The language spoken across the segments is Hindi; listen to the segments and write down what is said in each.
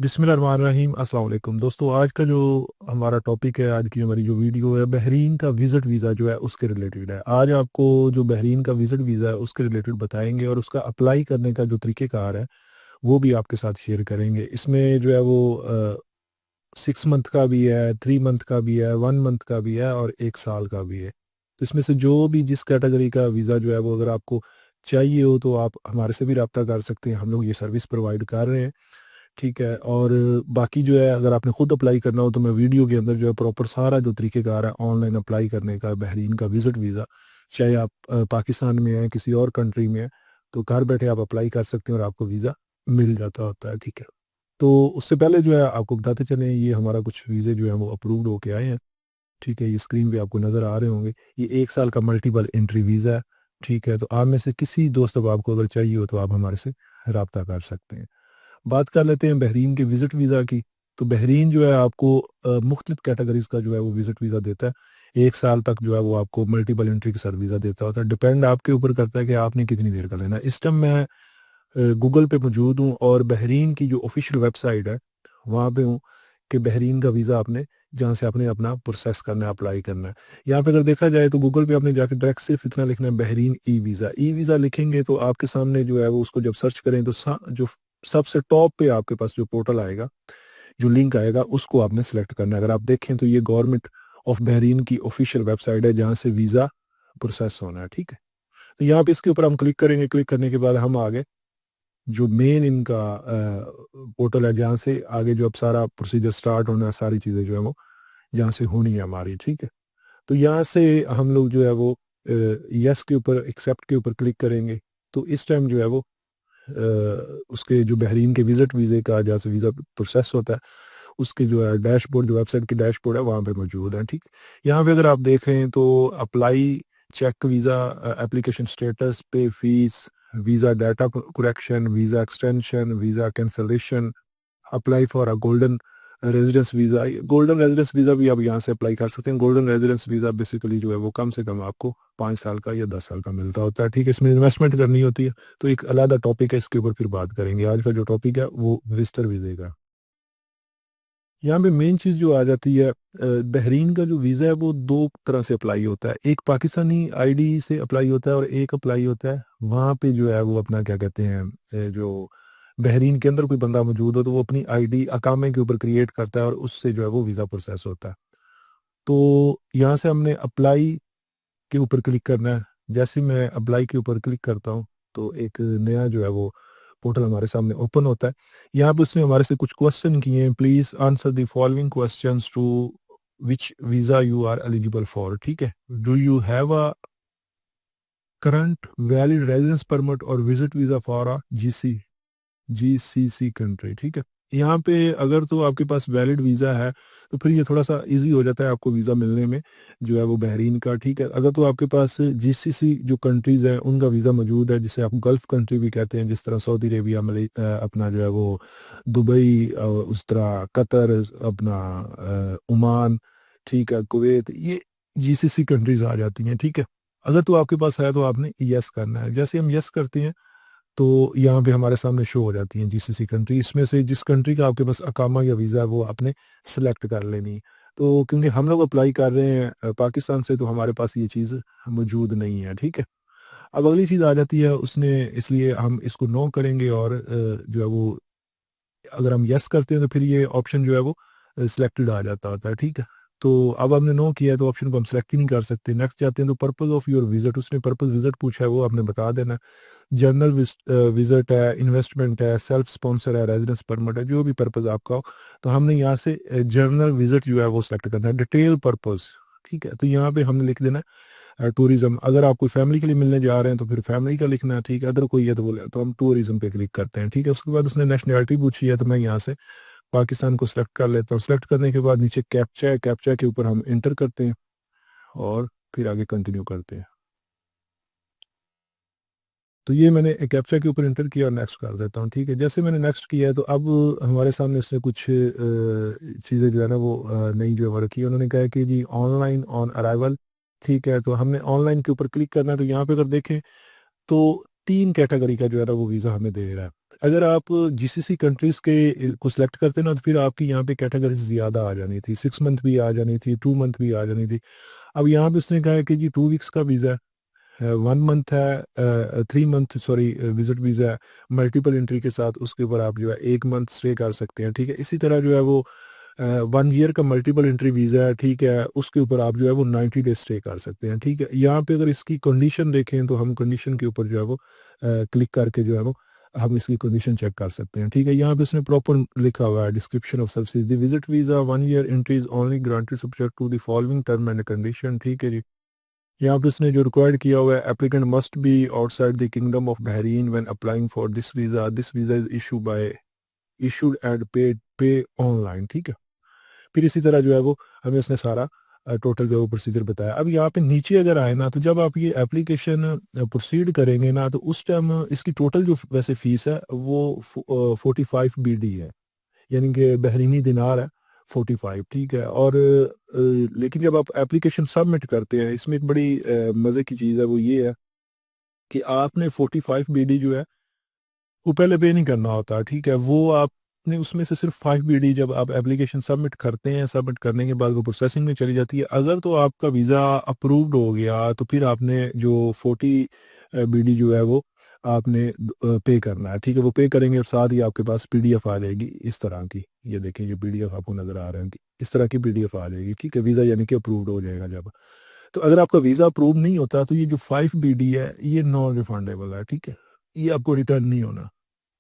बिस्मिल्लाहिर्रहमानिर्रहीम। अस्सलाम वालेकुम दोस्तों, आज का जो हमारा टॉपिक है, आज की हमारी जो वीडियो है, बहरीन का विज़िट वीज़ा जो है उसके रिलेटेड है। आज आपको जो बहरीन का विज़िट वीज़ा है उसके रिलेटेड बताएंगे और उसका अप्लाई करने का जो तरीक़ेकार है वो भी आपके साथ शेयर करेंगे। इसमें जो है वो 6 मंथ का भी है, 3 मंथ का भी है, 1 मंथ का भी है और 1 साल का भी है। तो इसमें से जो भी जिस कैटेगरी का वीज़ा जो है वो अगर आपको चाहिए हो तो आप हमारे से भी रब्ता कर सकते हैं। हम लोग ये सर्विस प्रोवाइड कर रहे हैं, ठीक है। और बाकी जो है अगर आपने खुद अप्लाई करना हो तो मैं वीडियो के अंदर जो है प्रॉपर सारा जो तरीक़ेकार है ऑनलाइन अप्लाई करने का बहरीन का विज़िट वीज़ा, चाहे आप पाकिस्तान में हैं किसी और कंट्री में हैं, तो घर बैठे आप अप्लाई कर सकते हैं और आपको वीज़ा मिल जाता होता है, ठीक है। तो उससे पहले जो है आपको बताते चलें, ये हमारा कुछ वीज़े जो है वो अप्रूव्ड होके आए हैं, ठीक है। ये स्क्रीन पे आपको नज़र आ रहे होंगे। ये 1 साल का मल्टीपल एंट्री वीज़ा है, ठीक है। तो आप में से किसी दोस्त अब आपको अगर चाहिए हो तो आप हमारे से रब्ता कर सकते हैं। बात कर लेते हैं बहरीन के विज़िट वीज़ा की। तो बहरीन जो है आपको मुख्तलिफ कैटेगरीज़ का जो है वो विज़िट वीज़ा देता है। 1 साल तक जो है वो आपको मल्टीपल एंट्री के साथ वीज़ा देता होता है। डिपेंड आपके ऊपर करता है कि आपने कितनी देर का लेना है। इस टाइम मैं गूगल पे मौजूद हूँ और बहरीन की जो ऑफिशियल वेबसाइट है वहाँ पे हूँ कि बहरीन का वीज़ा आपने जहाँ से आपने अपना प्रोसेस करना है, अप्लाई करना है। यहाँ पे अगर देखा जाए तो गूगल पे आपने जाकर डायरेक्ट सिर्फ इतना लिखना है, Bahrain e visa. E visa लिखेंगे तो आपके सामने जो है वो उसको जब सर्च करें तो जो सबसे टॉप पे आपके पास जो पोर्टल आएगा, जो लिंक आएगा, उसको आपने सेलेक्ट करना है। अगर आप देखें तो ये गवर्नमेंट ऑफ बहरीन की ऑफिशियल वेबसाइट है जहाँ से वीज़ा प्रोसेस होना है, ठीक है। तो यहाँ पे इसके ऊपर हम क्लिक करेंगे। क्लिक करने के बाद हम आगे जो मेन इनका पोर्टल है जहाँ से आगे जो अब सारा प्रोसीजर स्टार्ट होना है, सारी चीज़ें जो है वो जहाँ से होनी है हमारी, ठीक है। तो यहाँ से हम लोग जो है वो यस के ऊपर, एक्सेप्ट के ऊपर क्लिक करेंगे। तो इस टाइम जो है वो उसके जो बहरीन के विजिट वीज़े का जहाँ से वीज़ा प्रोसेस होता है उसके जो है डैशबोर्ड, जो वेबसाइट की डैशबोर्ड है वहाँ पे मौजूद है, ठीक। यहाँ पे अगर आप देखें तो apply, check visa, application status, pay fees, visa data correction, visa extension, visa cancellation, apply for a golden residence visa. Golden residence visa भी आप यहाँ से अप्लाई कर सकते हैं। गोल्डन रेजिडेंस वीज़ा बेसिकली जो है वो कम से कम आपको 5 साल का या 10 साल का मिलता होता है, ठीक है। इसमें इन्वेस्टमेंट करनी होती है, तो एक अलग टॉपिक है, इसके ऊपर फिर बात करेंगे। आज का जो टॉपिक है वो विजिटर वीज़े का। यहाँ पे मेन चीज़ जो आ जाती है, बहरीन का जो वीज़ा है वो दो तरह से अप्लाई होता है। एक पाकिस्तानी आईडी से अप्लाई होता है और एक अप्लाई होता है वहाँ पे जो है वो अपना क्या कहते हैं, जो बहरीन के अंदर कोई बंदा मौजूद हो तो वो अपनी आईडी अकामे के ऊपर क्रिएट करता है और उससे जो है वो वीज़ा प्रोसेस होता है। तो यहाँ से हमने अप्लाई के ऊपर क्लिक करना है। जैसे ही मैं अप्लाई के ऊपर क्लिक करता हूँ तो एक नया जो है वो पोर्टल हमारे सामने ओपन होता है। यहाँ पे उसने हमारे से कुछ क्वेश्चन किए हैं, please answer the following questions to which visa you are eligible for, ठीक है। Do you have a current valid residence permit or visit visa for a GCC country, ठीक है। यहाँ पे अगर तो आपके पास वैलिड वीज़ा है तो फिर ये थोड़ा सा इजी हो जाता है आपको वीज़ा मिलने में, जो है वो बहरीन का, ठीक है। अगर तो आपके पास जीसीसी जो कंट्रीज़ हैं उनका वीज़ा मौजूद है, जिसे आप गल्फ़ कंट्री भी कहते हैं, जिस तरह सऊदी अरेबिया, अपना जो है वो दुबई, उस तरह कतर, अपना ओमान, ठीक है, कुवैत, ये जीसीसी कंट्रीज़ आ जाती हैं, ठीक है। अगर तो आपके पास है तो आपने यस करना है। जैसे हम यस करते हैं तो यहाँ पे हमारे सामने शो हो जाती हैं जीसीसी कंट्री। इसमें से जिस कंट्री का आपके पास अकामा या वीज़ा है वो आपने सेलेक्ट कर लेनी। तो क्योंकि हम लोग अप्लाई कर रहे हैं पाकिस्तान से, तो हमारे पास ये चीज़ मौजूद नहीं है, ठीक है। अब अगली चीज़ आ जाती है उसने, इसलिए हम इसको नो करेंगे और जो है वो अगर हम यस करते हैं तो फिर ये ऑप्शन जो है वो सिलेक्टेड आ जाता होता है, ठीक है। तो अब हमने नो किया है तो ऑप्शन को हम सेलेक्ट ही नहीं कर सकते। नेक्स्ट जाते हैं तो पर्पस ऑफ योर विजिट, उसने पर्पस विजिट पूछा है, वो आपने बता देना। जर्नल विजिट है, इन्वेस्टमेंट है, सेल्फ स्पॉन्सर है, रेजिडेंस परमिट है, जो भी पर्पस आपका हो। तो हमने यहाँ से जर्नल विजिट जो है वो सिलेक्ट करना है। डिटेल पर्पस, ठीक है। तो यहाँ पे हमने लिख देना टूरिज्म। अगर आप कोई फैमिली के लिए मिलने जा रहे हैं तो फिर फैमिली का लिखना है, ठीक है। अदर कोई है तो बोले तो हम टूरिज्म पे क्लिक करते हैं, ठीक है। उसके बाद उसने नेशनैलिटी पूछी है तो मैं यहाँ से पाकिस्तान को सिलेक्ट कर लेता हूँ। सिलेक्ट करने के बाद नीचे कैप्चा है, कैप्चा के ऊपर हम इंटर करते हैं और फिर आगे कंटिन्यू करते हैं। तो ये मैंने कैप्चा के ऊपर इंटर किया और नेक्स्ट कर देता हूँ, ठीक है। जैसे मैंने नेक्स्ट किया है तो अब हमारे सामने उसने कुछ चीज़ें जो है ना वो नई जो है वो रखी है। उन्होंने कहा है कि जी ऑनलाइन ऑन अराइवल, ठीक है। तो हमने ऑनलाइन के ऊपर क्लिक करना है। तो यहाँ पे अगर देखें तो 3 कैटेगरी का जो है ना वो वीज़ा हमें दे रहा है। अगर आप जीसीसी कंट्रीज के को सिलेक्ट करते ना तो फिर आपकी यहाँ पे कैटेगरीज ज़्यादा आ जानी थी, 6 मंथ भी आ जानी थी, 2 मंथ भी आ जानी थी। अब यहाँ पे उसने कहा है कि जी 2 वीक्स का वीज़ा है, 1 मंथ है, 3 मंथ सॉरी विजिट वीज़ा है मल्टीपल एंट्री के साथ, उसके ऊपर आप जो है 1 मंथ स्टे कर सकते हैं, ठीक है। इसी तरह जो है वो 1 ईयर का मल्टीपल एंट्री वीज़ा है, ठीक है, उसके ऊपर आप जो है वो 90 डेज स्टे कर सकते हैं, ठीक है। यहाँ पे अगर इसकी कंडीशन देखें तो हम कंडीशन के ऊपर जो है वो क्लिक करके जो है वो हम इसकी कंडीशन चेक कर सकते हैं, ठीक है। यहाँ पे इसने प्रॉपर लिखा हुआ है description of services, the visit visa 1 year entry is only granted subject to the following term and condition, ठीक है जी। यहाँ पे उसने जो रिक्वायर्ड किया हुआ है, applicant must be outside the kingdom of Bahrain when applying for this visa is issued and पे ऑनलाइन, ठीक है। फिर इसी तरह जो है वो हमें उसने सारा टोटल जो है वो प्रोसीजर बताया। अब यहाँ पे नीचे अगर आए ना तो जब आप ये एप्लीकेशन प्रोसीड करेंगे ना तो उस टाइम इसकी टोटल जो वैसे फीस है वो 45 BD है, यानी कि बहरीनी दिनार है 45, ठीक है। और लेकिन जब आप एप्लीकेशन सबमिट करते हैं, इसमें एक बड़ी मज़े की चीज़ है, वो ये है कि आपने 45 BD जो है वो पहले पे नहीं करना होता, ठीक है। वो आपने उसमें से सिर्फ 5 BD जब आप एप्लीकेशन सबमिट करते हैं, सबमिट करने के बाद वो प्रोसेसिंग में चली जाती है। अगर तो आपका वीज़ा अप्रूव्ड हो गया तो फिर आपने जो 40 BD जो है वो आपने पे करना है, ठीक है। वो पे करेंगे और साथ ही आपके पास PDF आ जाएगी इस तरह की, ये देखें ये PDF आपको नज़र आ रहा है कि इस तरह की PDF आ जाएगी, ठीक है। वीज़ा यानी कि अप्रूव्ड हो जाएगा जब। तो अगर आपका वीज़ा अप्रूव नहीं होता तो ये जो 5 BD है ये नॉन रिफंडेबल है, ठीक है। ये आपको रिटर्न नहीं होना।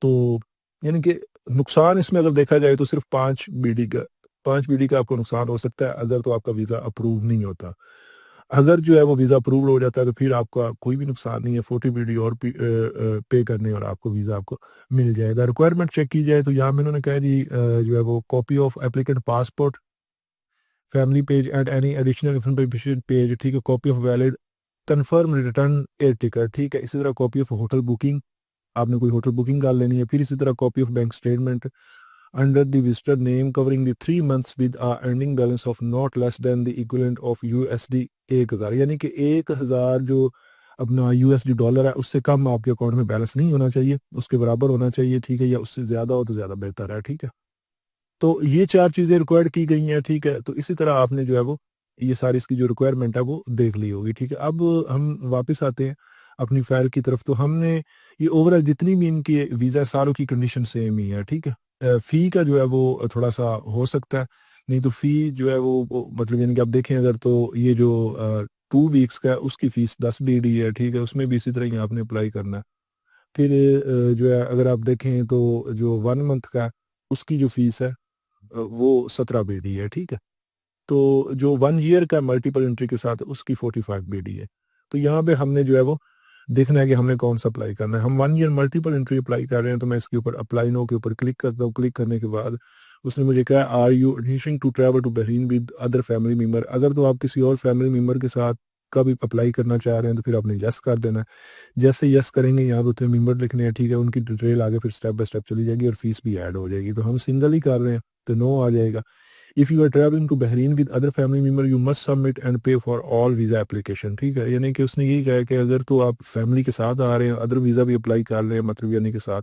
तो यानी कि नुकसान इसमें अगर देखा जाए तो सिर्फ 5 BD का आपको नुकसान हो सकता है अगर तो आपका वीज़ा अप्रूव नहीं होता। अगर जो है वो वीज़ा अप्रूव्ड हो जाता है तो फिर आपका कोई भी नुकसान नहीं है, 40 BD और पे करने और आपको वीज़ा आपको मिल जाएगा। रिक्वायरमेंट चेक की जाए तो यहाँ में उन्होंने कहा जी जो है वो copy of applicant passport, family page and any additional information page, ठीक है। Copy of valid confirm return air ticket, ठीक है। इसी तरह कॉपी ऑफ होटल बुकिंग, आपने कोई होटल बुकिंग कर लेनी है। फिर इसी तरह copy of bank statement under the visitor name covering the 3 months with a earning balance of not less than the equivalent of USD 1,000, यानी कि 1,000 जो अपना USD डॉलर है उससे कम आपके अकाउंट में बैलेंस नहीं होना चाहिए, उसके बराबर होना चाहिए, ठीक है। या उससे ज़्यादा हो तो ज़्यादा बेहतर है, ठीक है। तो ये 4 चीज़ें रिक्वायर्ड की गई हैं, ठीक है। तो इसी तरह आपने जो है वो ये सारी इसकी जो रिक्वायरमेंट है वो देख ली होगी, ठीक है। अब हम वापस आते हैं अपनी फाइल की तरफ। तो हमने ये ओवरऑल जितनी भी इनकी वीज़ा सारों की कंडीशन सेम ही है, ठीक है। फ़ी का जो है वो थोड़ा सा हो सकता है, नहीं तो फ़ी जो है वो मतलब यानी कि आप देखें अगर तो ये जो 2 वीक्स का है उसकी फ़ीस 10 BD है, ठीक है। उसमें भी इसी तरह ही आपने अप्लाई करना है। फिर जो है अगर आप देखें तो जो 1 मंथ का है, उसकी जो फीस है वो 17 BD है, ठीक है। तो जो 1 ईयर का मल्टीपल एंट्री के साथ उसकी 45 BD है। तो यहाँ पे हमने जो है वो देखना है कि हमने कौन सा अप्लाई करना है। हम 1 ईयर मल्टीपल एंट्री अप्लाई कर रहे हैं तो मैं इसके ऊपर अप्लाई नो के ऊपर क्लिक करता हूँ। क्लिक करने के बाद उसने मुझे कहा are you wishing to travel to Bahrain with other family member, अगर तो आप किसी और फैमिली मेम्बर के साथ का भी अप्लाई करना चाह रहे हैं तो फिर आपने यस कर देना है। जैसे यस करेंगे यहाँ पे उतने मेम्बर लिखने हैं, ठीक है। उनकी डिटेल आगे फिर स्टेप बाय स्टेप चली जाएगी और फीस भी ऐड हो जाएगी। तो हम सिंगल ही कर रहे हैं तो नो आ जाएगा। If you are travelling to Bahrain with other family member you must submit and pay for all visa application, ठीक है। यानी कि उसने यही कहा है कि अगर तो आप फैमिली के साथ आ रहे हैं, अदर वीज़ा भी अप्लाई कर रहे हैं मतलब यानी के साथ,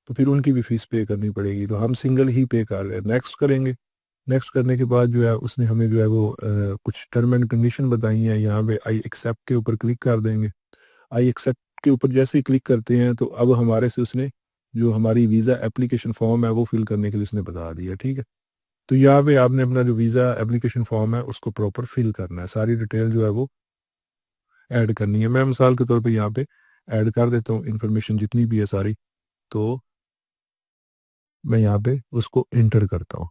तो फिर उनकी भी फीस पे करनी पड़ेगी। तो हम सिंगल ही पे कर रहे हैं। नेक्स्ट करेंगे। नेक्स्ट करने के बाद जो है उसने हमें जो है वो कुछ टर्म एंड कंडीशन बताई हैं। यहाँ पे आई एक्सेप्ट के ऊपर क्लिक कर देंगे। आई एक्सेप्ट के ऊपर जैसे ही क्लिक करते हैं तो अब हमारे से उसने जो हमारी वीज़ा एप्लीकेशन फॉर्म है वो फिल करने के लिए उसने बता दिया, ठीक है। तो यहाँ पे आपने अपना जो वीज़ा एप्लीकेशन फॉर्म है उसको प्रॉपर फिल करना है, सारी डिटेल जो है वो ऐड करनी है। मैं मिसाल के तौर पे यहाँ पे ऐड कर देता हूँ इन्फॉर्मेशन जितनी भी है सारी। तो मैं यहाँ पे उसको इंटर करता हूँ।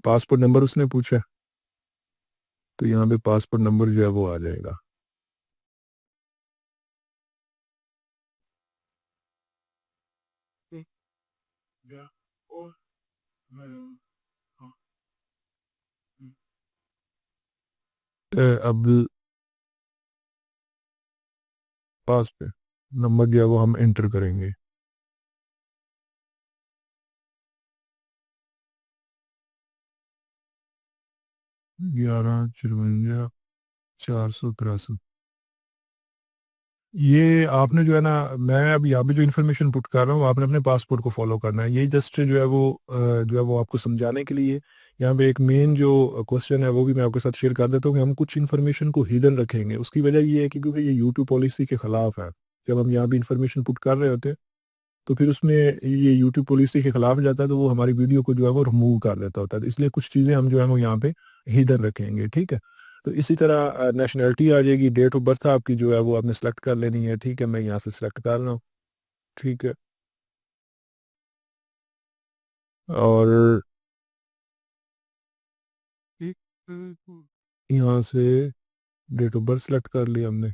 पासपोर्ट नंबर उसने पूछा है, तो यहाँ पे पासपोर्ट नंबर जो है वो आ जाएगा। अब पास पे नंबर जो है वो हम इंटर करेंगे। 11 54 483। ये आपने जो है ना, मैं अब यहाँ पे जो इन्फॉर्मेशन पुट कर रहा हूँ आपने अपने पासपोर्ट को फॉलो करना है। ये जस्ट जो है वो जो है वो आपको समझाने के लिए। यहाँ पे एक मेन जो क्वेश्चन है वो भी मैं आपके साथ शेयर कर देता हूँ कि हम कुछ इन्फॉर्मेशन को हिडन रखेंगे। उसकी वजह ये है कि क्योंकि ये यूट्यूब पॉलिसी के खिलाफ है। जब हम यहाँ पे इन्फॉर्मेशन पुट कर रहे होते हैं तो फिर उसमें ये यूट्यूब पॉलिसी के खिलाफ जाता है, तो वो हमारी वीडियो को जो है वो रिमूव कर देता होता है। तो इसलिए कुछ चीज़ें हम जो है वो यहाँ पे हिडन रखेंगे, ठीक है। तो इसी तरह नेशनैलिटी आ जाएगी, डेट ऑफ बर्थ आपकी जो है वो आपने सेलेक्ट कर लेनी है, ठीक है। मैं यहाँ से सिलेक्ट कर रहा हूँ, ठीक है। और एक यहाँ से डेट ऑफ बर्थ सेलेक्ट कर लिया हमने।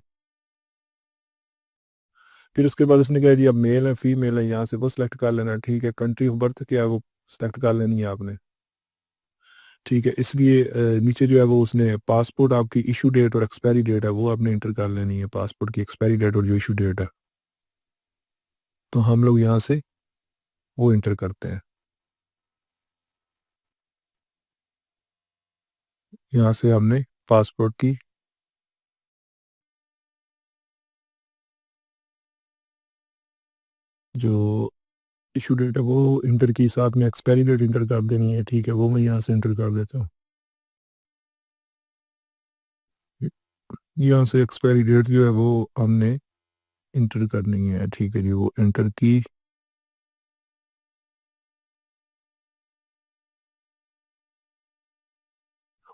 फिर उसके बाद उसने कहा जी अब मेल है फीमेल है, यहाँ से वो सिलेक्ट कर लेना, ठीक है। कंट्री ऑफ बर्थ क्या है वो सिलेक्ट कर लेनी है आपने, ठीक है। इसलिए नीचे जो है वो उसने पासपोर्ट आपकी इशू डेट और एक्सपायरी डेट है वो आपने इंटर कर लेनी है, पासपोर्ट की एक्सपायरी डेट और जो इशू डेट है। तो हम लोग यहाँ से वो इंटर करते हैं। यहाँ से हमने पासपोर्ट की जो इशू डेट है वो इंटर की, साथ में एक्सपायरी डेट इंटर कर देनी है, ठीक है। वो मैं यहाँ से इंटर कर देता हूँ। यहाँ से एक्सपायरी डेट जो है वो हमने इंटर करनी है, ठीक है जी। वो इंटर की।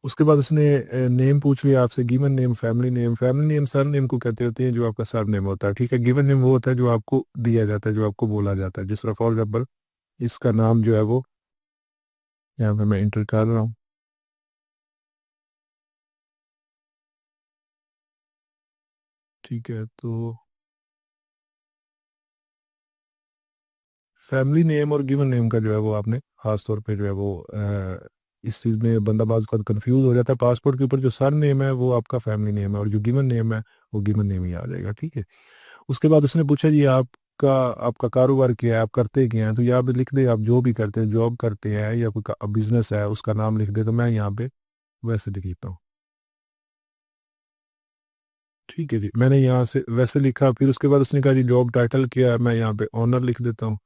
उसके बाद उसने नेम पूछ लिया आपसे, given name, family name. Family name sir name को कहते होते हैं, जो आपका सर नेम होता है, ठीक है। गिवन नेम वो होता है जो आपको दिया जाता है, जो आपको बोला जाता है। जिस तरह फॉर एग्जाम्पल इसका नाम जो है वो यहाँ पे मैं इंटर कर रहा हूँ, ठीक है। तो फैमिली नेम और गिवन नेम का जो है वो आपने खास तौर पे जो है वो इस चीज़ में बंदा बाज का कंफ्यूज हो जाता है। पासपोर्ट के ऊपर जो सर नेम है वो आपका फैमिली नेम है, और जो गिवन नेम है वो गिवन नेम ही आ जाएगा, ठीक है। उसके बाद उसने पूछा जी आपका आपका कारोबार क्या है, आप करते क्या हैं। तो यहाँ पे लिख दे आप जो भी करते हैं, जॉब करते हैं या कोई बिजनेस है उसका नाम लिख दे। तो मैं यहाँ पे वैसे लिख देता हूँ, ठीक है जी। मैंने यहाँ से वैसे लिखा। फिर उसके बाद उसने कहा जी जॉब टाइटल क्या है, मैं यहाँ पे ऑनर लिख देता हूँ,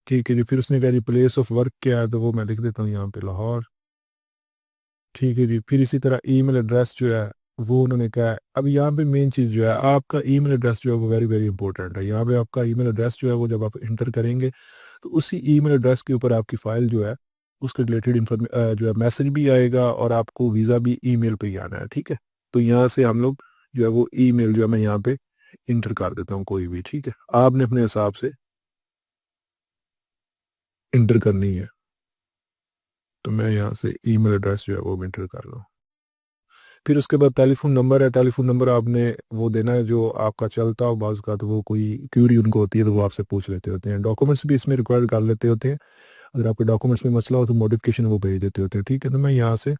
ठीक है जी। फिर उसने कहा जी प्लेस ऑफ वर्क क्या है, तो वो मैं लिख देता हूँ यहाँ पे लाहौर, ठीक है जी। फिर इसी तरह ईमेल एड्रेस जो है वो उन्होंने कहा है। अब यहाँ पे मेन चीज़ जो है आपका ईमेल एड्रेस जो है वो वेरी वेरी इंपॉर्टेंट है। यहाँ पे आपका ईमेल एड्रेस जो है वो जब आप इंटर करेंगे तो उसी ईमेल एड्रेस के ऊपर आपकी फ़ाइल जो है उसके रिलेटेड जो है मैसेज भी आएगा, और आपको वीज़ा भी ईमेल पे ही आना है, ठीक है। तो यहाँ से हम लोग जो है वो ईमेल जो है मैं यहाँ पे इंटर कर देता हूँ कोई भी, ठीक है। आपने अपने हिसाब से इंटर करनी है। तो मैं यहाँ से ईमेल एड्रेस जो है वो इंटर कर रहा हूँ। फिर उसके बाद टेलीफोन नंबर है, टेलीफोन नंबर आपने वो देना है जो आपका चलता हो बाज़ का। तो वो कोई क्यूरी उनको होती है तो वो आपसे पूछ लेते होते हैं। डॉक्यूमेंट्स भी इसमें रिक्वायर कर लेते होते हैं, अगर आपके डॉक्यूमेंट्स में मसला हो तो मॉडिफिकेशन वो भेज देते होते हैं, ठीक है। तो मैं यहाँ से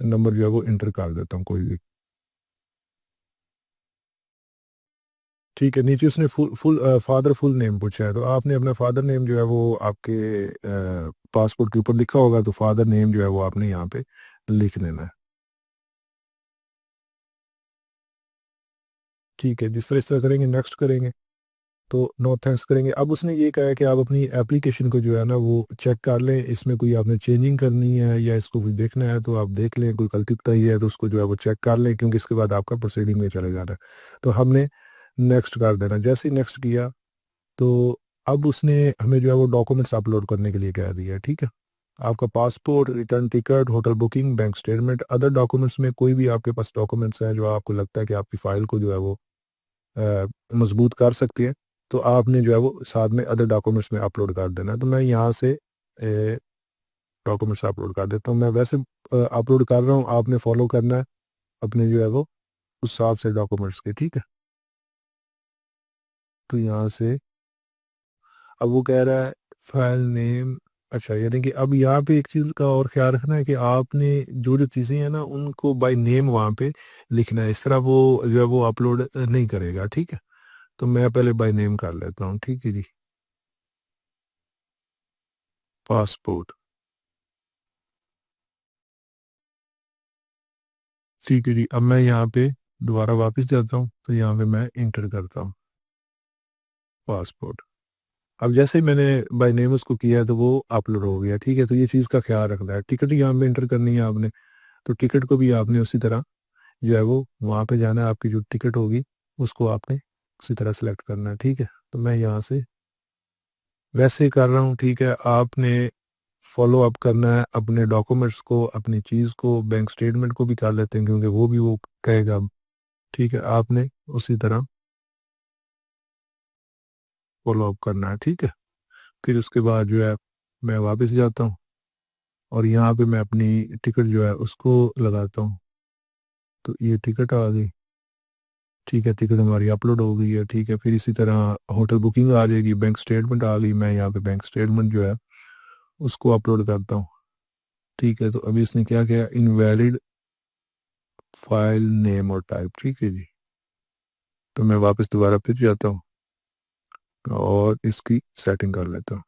नंबर जो है वो इंटर कर देता हूँ कोई भी, ठीक है। नीचे उसने full full father full name पूछा है, तो आपने अपना फादर नेम जो है वो आपके पासपोर्ट के ऊपर लिखा होगा, तो फादर नेम जो है वो आपने यहाँ पे लिख देना है, ठीक है। जिस तरह इस तरह करेंगे नेक्स्ट करेंगे तो नो थैंक्स करेंगे। अब उसने ये कहा है कि आप अपनी एप्लीकेशन को जो है ना वो चेक कर लें, इसमें कोई आपने चेंजिंग करनी है या इसको कुछ देखना है तो आप देख लें। कोई गलती बताई है तो उसको जो है वो चेक कर लें, क्योंकि इसके बाद आपका प्रोसीडिंग में चले जाना है। तो हमने नेक्स्ट कर देना। जैसे ही नेक्स्ट किया तो अब उसने हमें जो है वो डॉक्यूमेंट्स अपलोड करने के लिए कह दिया है, ठीक है। आपका passport, return ticket, hotel booking, bank statement, other documents में कोई भी आपके पास डॉक्यूमेंट्स हैं जो आपको लगता है कि आपकी फ़ाइल को जो है वो मजबूत कर सकती है, तो आपने जो है वो साथ में अदर डॉक्यूमेंट्स में अपलोड कर देना है। तो मैं यहाँ से डॉक्यूमेंट्स अपलोड कर देता हूँ। मैं वैसे अपलोड कर रहा हूँ, आपने फॉलो करना है अपने जो है वो उस हिसाब से डॉक्यूमेंट्स के, ठीक है। तो यहाँ से अब वो कह रहा है फाइल नेम। अच्छा, यानी कि अब यहाँ पे एक चीज़ का और ख्याल रखना है कि आपने जो जो चीज़ें हैं ना उनको बाय नेम वहाँ पे लिखना है। इस तरह वो जो है वो अपलोड नहीं करेगा, ठीक है। तो मैं पहले बाय नेम कर लेता हूँ, ठीक है जी। पासपोर्ट, ठीक है जी। अब मैं यहाँ पे दोबारा वापस जाता हूँ तो यहाँ पे मैं इंटर करता हूँ पासपोर्ट। अब जैसे ही मैंने बाय नेम उसको किया है तो वो अपलोड हो गया, ठीक है। तो ये चीज़ का ख्याल रखना है। टिकट यहाँ पे इंटर करनी है आपने, तो टिकट को भी आपने उसी तरह जो है वो वहाँ पे जाना है, आपकी जो टिकट होगी उसको आपने उसी तरह सेलेक्ट करना है, ठीक है। तो मैं यहाँ से वैसे ही कर रहा हूँ, ठीक है। आपने फॉलो अप करना है अपने डॉक्यूमेंट्स को, अपनी चीज़ को, बैंक स्टेटमेंट को भी कर लेते हैं क्योंकि वो भी वो कहेगा, ठीक है। आपने उसी तरह फॉलो अप करना है, ठीक है। फिर उसके बाद जो है मैं वापस जाता हूँ और यहाँ पे मैं अपनी टिकट जो है उसको लगाता हूँ। तो ये टिकट आ गई, ठीक है। टिकट हमारी अपलोड हो गई है, ठीक है। फिर इसी तरह होटल बुकिंग आ जाएगी, बैंक स्टेटमेंट आ गई। मैं यहाँ पे बैंक स्टेटमेंट जो है उसको अपलोड करता हूँ, ठीक है। तो अभी इसने क्या किया, इनवैलिड फाइल नेम और टाइप, ठीक है जी। तो मैं वापस दोबारा फिर जाता हूँ और इसकी सेटिंग कर लेता हूँ।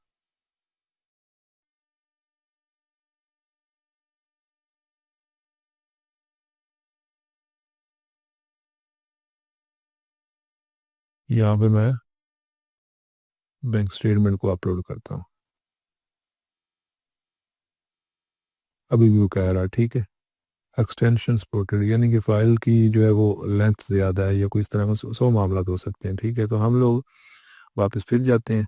यहाँ पे मैं बैंक स्टेटमेंट को अपलोड करता हूँ। अभी भी वो कह रहा है, ठीक है। एक्सटेंशन सपोर्टेड, यानी कि फाइल की जो है वो लेंथ ज़्यादा है या कोई इस तरह का 100 मामला हो सकते हैं, ठीक है। तो हम लोग वापस फिर जाते हैं।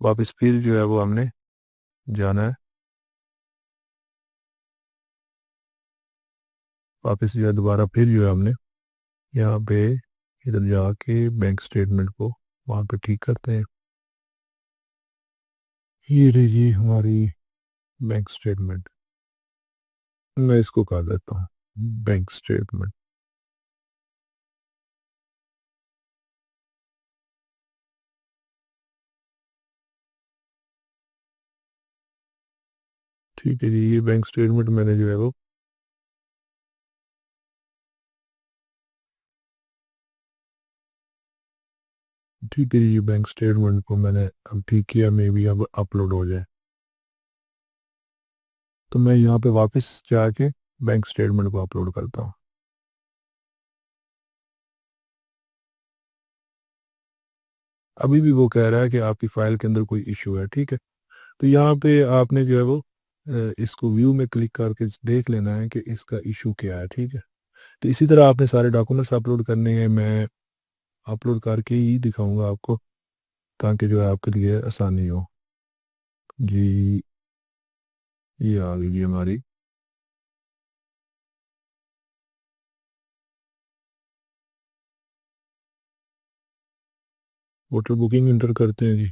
वापस फिर जो है वो हमने जाना है, वापस जो है दोबारा फिर जो है हमने यहाँ पे इधर जाके बैंक स्टेटमेंट को वहाँ पे ठीक करते हैं। ये रही जी हमारी बैंक स्टेटमेंट। मैं इसको कर देता हूँ बैंक स्टेटमेंट। ठीक है जी, ये बैंक स्टेटमेंट मैंने जो है वो, ठीक है जी, ये बैंक स्टेटमेंट को मैंने अब ठीक किया, मे भी अब अपलोड हो जाए। तो मैं यहाँ पे वापस जाके बैंक स्टेटमेंट को अपलोड करता हूँ। अभी भी वो कह रहा है कि आपकी फाइल के अंदर कोई इशू है, ठीक है। तो यहाँ पे आपने जो है वो इसको व्यू में क्लिक करके देख लेना है कि इसका इशू क्या है, ठीक है। तो इसी तरह आपने सारे डॉक्यूमेंट्स अपलोड करने हैं। मैं अपलोड करके ही दिखाऊंगा आपको ताकि जो है आपके लिए आसानी हो जी। ये आ गई जी हमारी होटल बुकिंग, इंटर करते हैं जी।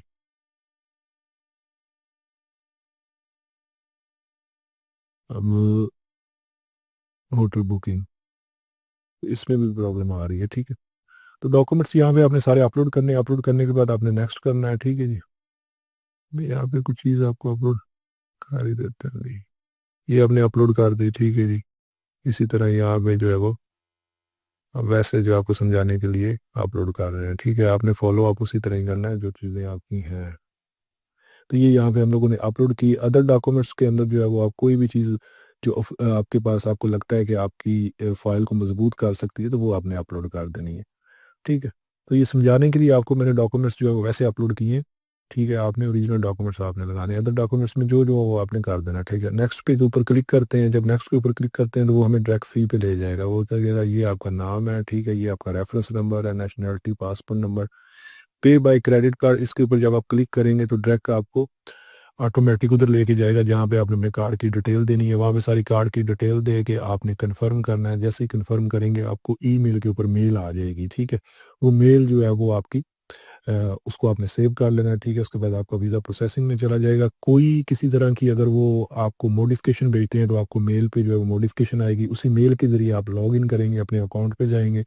अब होटल बुकिंग, इसमें भी प्रॉब्लम आ रही है, ठीक है। तो डॉक्यूमेंट्स यहाँ पे आपने सारे अपलोड करने, अपलोड करने के बाद आपने नेक्स्ट करना है, ठीक है जी। मैं यहाँ पे कुछ चीज़ आपको अपलोड कर ही देते हैं जी। ये आपने अपलोड कर दी, ठीक है जी। इसी तरह यहाँ पे जो है वो अब वैसे जो आपको समझाने के लिए अपलोड कर रहे हैं, ठीक है। आपने फॉलो अप उसी तरह ही करना है जो चीज़ें आपकी हैं। तो ये यहाँ पे हम लोगों ने अपलोड की। अदर डॉक्यूमेंट्स के अंदर जो है वो आप कोई भी चीज़ जो आपके पास आपको लगता है कि आपकी फाइल को मजबूत कर सकती है तो वो आपने अपलोड कर देनी है, ठीक है। तो ये समझाने के लिए आपको मैंने डॉक्यूमेंट्स जो है वो वैसे अपलोड किए हैं, ठीक है। आपने ओरिजिनल डॉक्यूमेंट्स आपने लगाने हैं, अदर डॉक्यूमेंट्स में जो जो वो आपने कर देना, ठीक है। नेक्स्ट पे के ऊपर क्लिक करते हैं। जब नेक्स्ट के ऊपर क्लिक करते हैं तो वो हमें डायरेक्ट फी पे ले जाएगा। वो कहेगा ये आपका नाम है, ठीक है, ये आपका रेफरेंस नंबर है, नेशनलिटी, पासपोर्ट नंबर, पे बाय क्रेडिट कार्ड। इसके ऊपर जब आप क्लिक करेंगे तो डायरेक्ट आपको ऑटोमेटिक उधर लेके जाएगा जहाँ पे आपने अपने कार्ड की डिटेल देनी है। वहाँ पे सारी कार्ड की डिटेल दे के आपने कंफर्म करना है। जैसे ही कंफर्म करेंगे आपको ईमेल के ऊपर मेल आ जाएगी, ठीक है। वो मेल जो है वो आपकी अ, उसको आपने सेव कर लेना है, ठीक है। उसके बाद आपका वीज़ा प्रोसेसिंग में चला जाएगा। कोई किसी तरह की अगर वो आपको मॉडिफिकेशन भेजते हैं तो आपको मेल पे जो है वो मॉडिफिकेशन आएगी। उसी मेल के ज़रिए आप लॉग इन करेंगे, अपने अकाउंट पे जाएंगे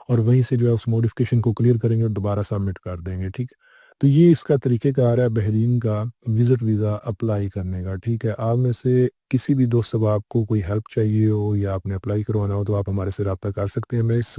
और वहीं से जो है उस मॉडिफिकेशन को क्लियर करेंगे और दोबारा सबमिट कर देंगे, ठीक है। तो ये इसका तरीक़ेकार है बहरीन का विज़िट वीज़ा अप्लाई करने का, ठीक है। आप में से किसी भी दोस्त, अब आपको कोई हेल्प चाहिए हो या आपने अप्लाई करवाना हो तो आप हमारे से रब्ता कर सकते हैं। मैं इस